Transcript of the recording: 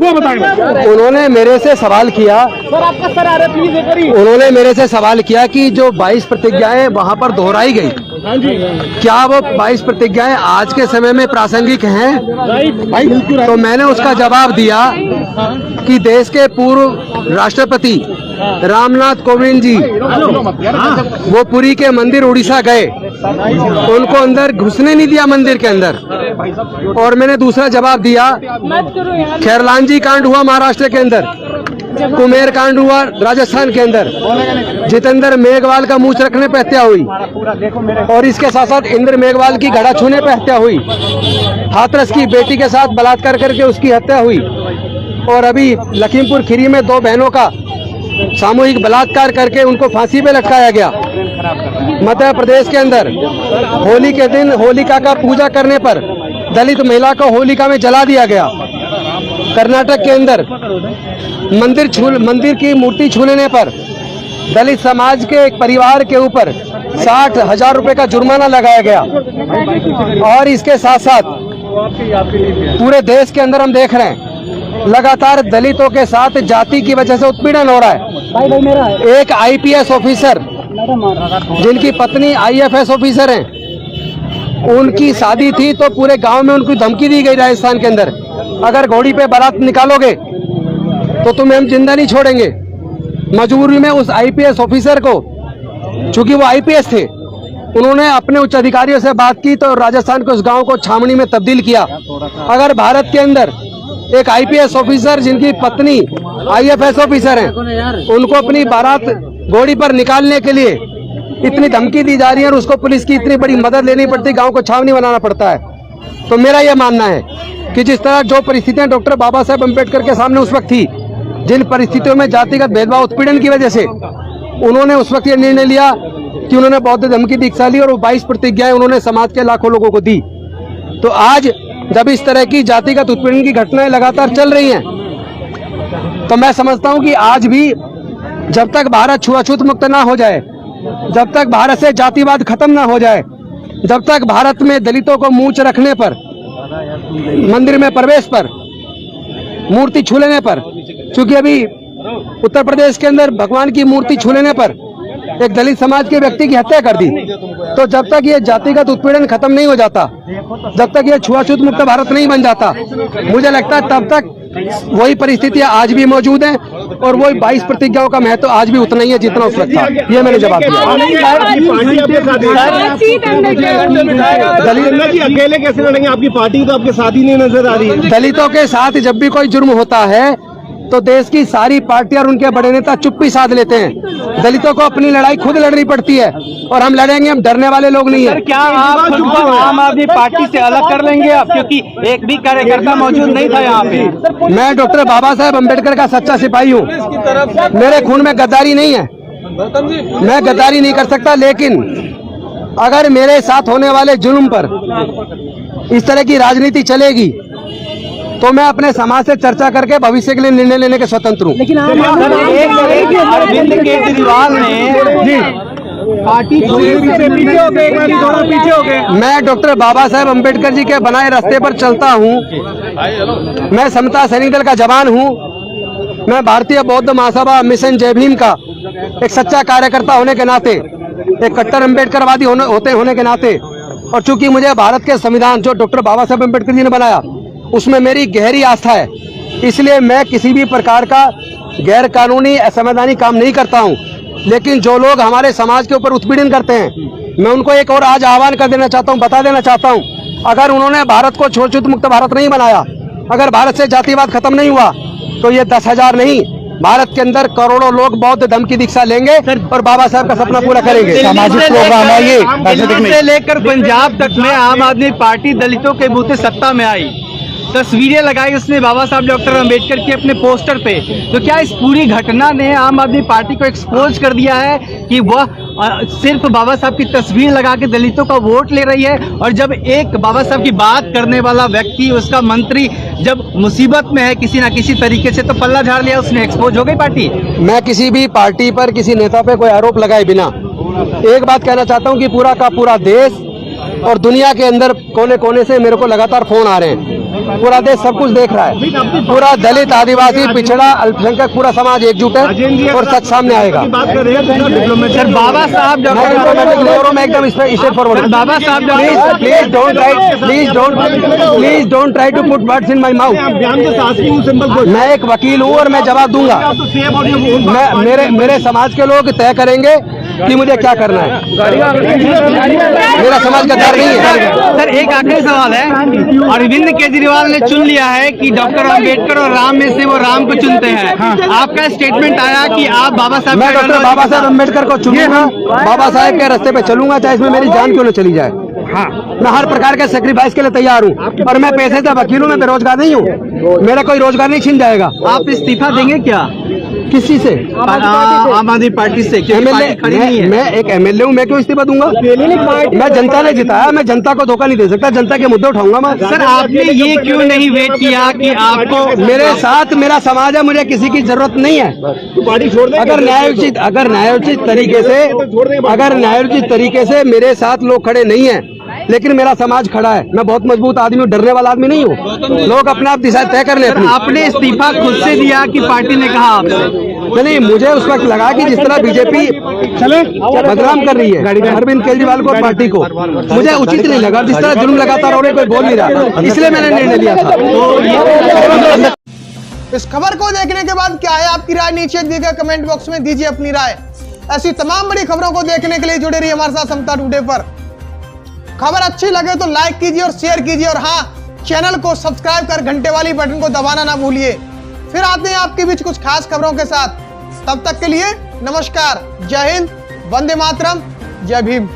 वो बताएं। उन्होंने मेरे से सवाल किया, सर आपका सर आ रहा है, प्लीज एक बारी। उन्होंने मेरे से सवाल किया कि जो 22 प्रतिज्ञाएं वहां पर दोहराई गई, हाँ जी, क्या वो 22 प्रतिज्ञाएं आज के समय में प्रासंगिक हैं? तो मैंने उसका जवाब दिया कि देश के पूर्व राष्ट्रपति रामनाथ कोविंद जी वो पुरी के मंदिर उड़ीसा गए, उनको अंदर घुसने नहीं दिया मंदिर के अंदर। और मैंने दूसरा जवाब दिया, खैरलांजी कांड हुआ महाराष्ट्र के अंदर, कुमेर कांड हुआ राजस्थान के अंदर, जितेंद्र मेघवाल का मूंछ रखने पर हत्या हुई, और इसके साथ साथ इंद्र मेघवाल की घड़ा छूने पर हत्या हुई, हाथरस की बेटी के साथ बलात्कार करके उसकी हत्या हुई, और अभी लखीमपुर खीरी में 2 बहनों का सामूहिक बलात्कार करके उनको फांसी पे लटकाया गया। मध्य प्रदेश के अंदर होली के दिन होलिका का पूजा करने पर दलित महिला को होलिका में जला दिया गया। कर्नाटक के अंदर मंदिर की मूर्ति छूने पर दलित समाज के एक परिवार के ऊपर 60,000 रुपए का जुर्माना लगाया गया। और इसके साथ साथ पूरे देश के अंदर हम देख रहे हैं लगातार दलितों के साथ जाति की वजह से उत्पीड़न हो रहा है। एक आईपीएस ऑफिसर जिनकी पत्नी आईएफएस ऑफिसर हैं, उनकी शादी थी तो पूरे गांव में उनको धमकी दी गई राजस्थान के अंदर, अगर घोड़ी पे बारात निकालोगे तो तुम्हें हम जिंदा नहीं छोड़ेंगे। मजबूरी में उस आईपीएस ऑफिसर को, चूंकि वो आईपीएस थे, उन्होंने अपने उच्च अधिकारियों से बात की तो राजस्थान के उस गांव को छावनी में तब्दील किया। अगर भारत के अंदर एक आईपीएस ऑफिसर जिनकी पत्नी आईएफएस ऑफिसर हैं, उनको अपनी बारात घोड़ी पर निकालने के लिए इतनी धमकी दी जा रही है और उसको पुलिस की इतनी बड़ी मदद लेनी पड़ती, गांव को छावनी बनाना पड़ता है, तो मेरा यह मानना है कि जिस तरह जो परिस्थितियां डॉक्टर बाबा साहेब अम्बेडकर के सामने उस वक्त थी, जिन परिस्थितियों में जातिगत भेदभाव उत्पीड़न की वजह से उन्होंने उस वक्त ये निर्णय लिया कि उन्होंने बौद्ध धर्म की दीक्षा ली और वो 22 प्रतिज्ञाएं उन्होंने समाज के लाखों लोगों को दी। तो आज जब इस तरह की जातिगत उत्पीड़न की घटनाएं लगातार चल रही हैं, तो मैं समझता हूं कि आज भी जब तक भारत छुआछूत मुक्त ना हो जाए, जब तक भारत से जातिवाद खत्म ना हो जाए, जब तक भारत में दलितों को मूंछ रखने पर, मंदिर में प्रवेश पर, मूर्ति छू लेने पर, चूंकि अभी उत्तर प्रदेश के अंदर भगवान की मूर्ति छू लेने पर एक दलित समाज के व्यक्ति की हत्या कर दी, तो जब तक ये जातिगत उत्पीड़न खत्म नहीं हो जाता, जब तक ये छुआछूत मुक्त भारत नहीं बन जाता, मुझे लगता है तब तक वही परिस्थितियां आज भी मौजूद हैं और वही 22 प्रतिज्ञाओं का महत्व आज भी उतना ही है जितना उस वक्त था। ये मैंने जवाब दिया। अकेले कैसे लड़ेंगे? आपकी पार्टी तो आपके साथ ही नहीं नजर आ रही है। दलितों के साथ जब भी कोई जुर्म होता है तो देश की सारी पार्टियां और उनके बड़े नेता चुप्पी साध लेते हैं। दलितों को अपनी लड़ाई खुद लड़नी पड़ती है और हम लड़ेंगे, हम डरने वाले लोग नहीं है। क्या आप आम आदमी पार्टी से अलग कर लेंगे आप, क्योंकि एक भी कार्यकर्ता मौजूद नहीं था यहाँ पे? मैं डॉक्टर बाबा साहेब अम्बेडकर का सच्चा सिपाही हूँ, मेरे खून में गद्दारी नहीं है, मैं गद्दारी नहीं कर सकता। लेकिन अगर मेरे साथ होने वाले जुल्म पर इस तरह की राजनीति चलेगी तो मैं अपने समाज से चर्चा करके भविष्य के लिए निर्णय लेने के स्वतंत्र हूँ। लेकिन अरविंद केजरीवाल ने पार्टी पीछे हो गए। मैं डॉक्टर बाबा साहेब अम्बेडकर जी के बनाए रास्ते पर चलता हूँ। मैं समता सैनिक दल का जवान हूँ। मैं भारतीय बौद्ध महासभा मिशन जय भीम का एक सच्चा कार्यकर्ता होने के नाते, एक कट्टर अम्बेडकरवादी होने के नाते, और चूंकि मुझे भारत के संविधान जो डॉक्टर बाबा साहेब अम्बेडकर जी ने बनाया उसमें मेरी गहरी आस्था है, इसलिए मैं किसी भी प्रकार का गैर कानूनी असंवैधानिक काम नहीं करता हूं। लेकिन जो लोग हमारे समाज के ऊपर उत्पीड़न करते हैं, मैं उनको एक और आज आह्वान कर देना चाहता हूं, बता देना चाहता हूं, अगर उन्होंने भारत को छुआछूत मुक्त भारत नहीं बनाया, अगर भारत से जातिवाद खत्म नहीं हुआ, तो ये 10,000 नहीं, भारत के अंदर करोड़ों लोग बौद्ध धर्म की दीक्षा लेंगे और बाबा साहब का सपना पूरा करेंगे। सामाजिक प्रोग्राम है ये। दिल्ली से लेकर पंजाब तक में आम आदमी पार्टी दलितों के बूते सत्ता में आई, तस्वीरें लगाई उसने बाबा साहब डॉक्टर अंबेडकर की अपने पोस्टर पे। तो क्या इस पूरी घटना ने आम आदमी पार्टी को एक्सपोज कर दिया है कि वह सिर्फ बाबा साहब की तस्वीर लगा के दलितों का वोट ले रही है, और जब एक बाबा साहब की बात करने वाला व्यक्ति, उसका मंत्री जब मुसीबत में है किसी ना किसी तरीके से, तो पल्ला झाड़ लिया उसने, एक्सपोज हो गई पार्टी? मैं किसी भी पार्टी पर, किसी नेता पे कोई आरोप लगाए बिना एक बात कहना चाहता हूं कि पूरा का पूरा देश और दुनिया के अंदर कोने कोने से मेरे को लगातार फोन आ रहे हैं। पूरा देश सब कुछ देख रहा है। पूरा दलित, आदिवासी, पिछड़ा, अल्पसंख्यक पूरा समाज एकजुट है और सच सामने आएगा। बात कर रहे हैं सर बाबा साहब मैं एकदम straight forward. Baba Saheb please don't try to put words in my mouth. बयान के साथ ही सिंपल क्वेश्चन, मैं एक वकील हूँ और मैं जवाब दूंगा। तो सेव और ये मेरे समाज के लोग तय करेंगे कि मुझे क्या करना है। मेरा समाज गद्दार नहीं है। सर एक आखिरी सवाल है, अरविंद केजरीवाल ने चुन लिया है कि डॉक्टर अंबेडकर और राम में से वो राम को चुनते हैं। आपका स्टेटमेंट आया कि आप बाबा साहब, मैं डॉक्टर बाबा साहब अम्बेडकर को चुनूंगा, बाबा साहब के रास्ते पे चलूंगा, चाहे इसमें मेरी जान क्यों न चली जाए। हाँ, मैं हर प्रकार के सेक्रीफाइस के लिए तैयार हूँ और मैं पैसे से वकील हूँ, मैं बेरोजगार नहीं हूँ। मेरा कोई रोजगार नहीं छीन जाएगा। आप इस्तीफा देंगे क्या किसी से? आम आदमी पार्टी से? क्योंकि पार्टी खड़ी नहीं है। मैं एक एमएलए हूँ, मैं क्यों इस्तीफा दूंगा? मैं जनता ने जिताया, मैं जनता को धोखा नहीं दे सकता, जनता के मुद्दे उठाऊंगा मैं। सर आपने ये क्यों नहीं वेट किया कि आपको, मेरे साथ मेरा समाज है, मुझे किसी की जरूरत नहीं है। पार्टी छोड़ देंगे? अगर न्यायोचित तरीके से मेरे साथ लोग खड़े नहीं है, लेकिन मेरा समाज खड़ा है। मैं बहुत मजबूत आदमी हूँ, डरने वाला आदमी नहीं हूँ। लोग अपने आप दिशा तय कर ले अपनी। आपने इस्तीफा खुद से दिया कि पार्टी ने कहा आपसे? नहीं, मुझे उस वक्त लगा कि जिस तरह बीजेपी बदनाम कर रही है अरविंद केजरीवाल को, पार्टी को, मुझे उचित नहीं लगा। जिस तरह जुल्म लगातार हो रहे, कोई बोल नहीं रहा, इसलिए मैंने निर्णय लिया था। इस खबर को देखने के बाद क्या है आपकी राय? नीचे दिए गए कमेंट बॉक्स में दीजिए अपनी राय। ऐसी तमाम बड़ी खबरों को देखने के लिए जुड़े रहिए हमारे साथ समता टुडे पर। खबर अच्छी लगे तो लाइक कीजिए और शेयर कीजिए, और हाँ, चैनल को सब्सक्राइब कर घंटे वाली बटन को दबाना ना भूलिए। फिर आते हैं आपके बीच कुछ खास खबरों के साथ। तब तक के लिए नमस्कार, जय हिंद, वंदे मातरम, जय भीम।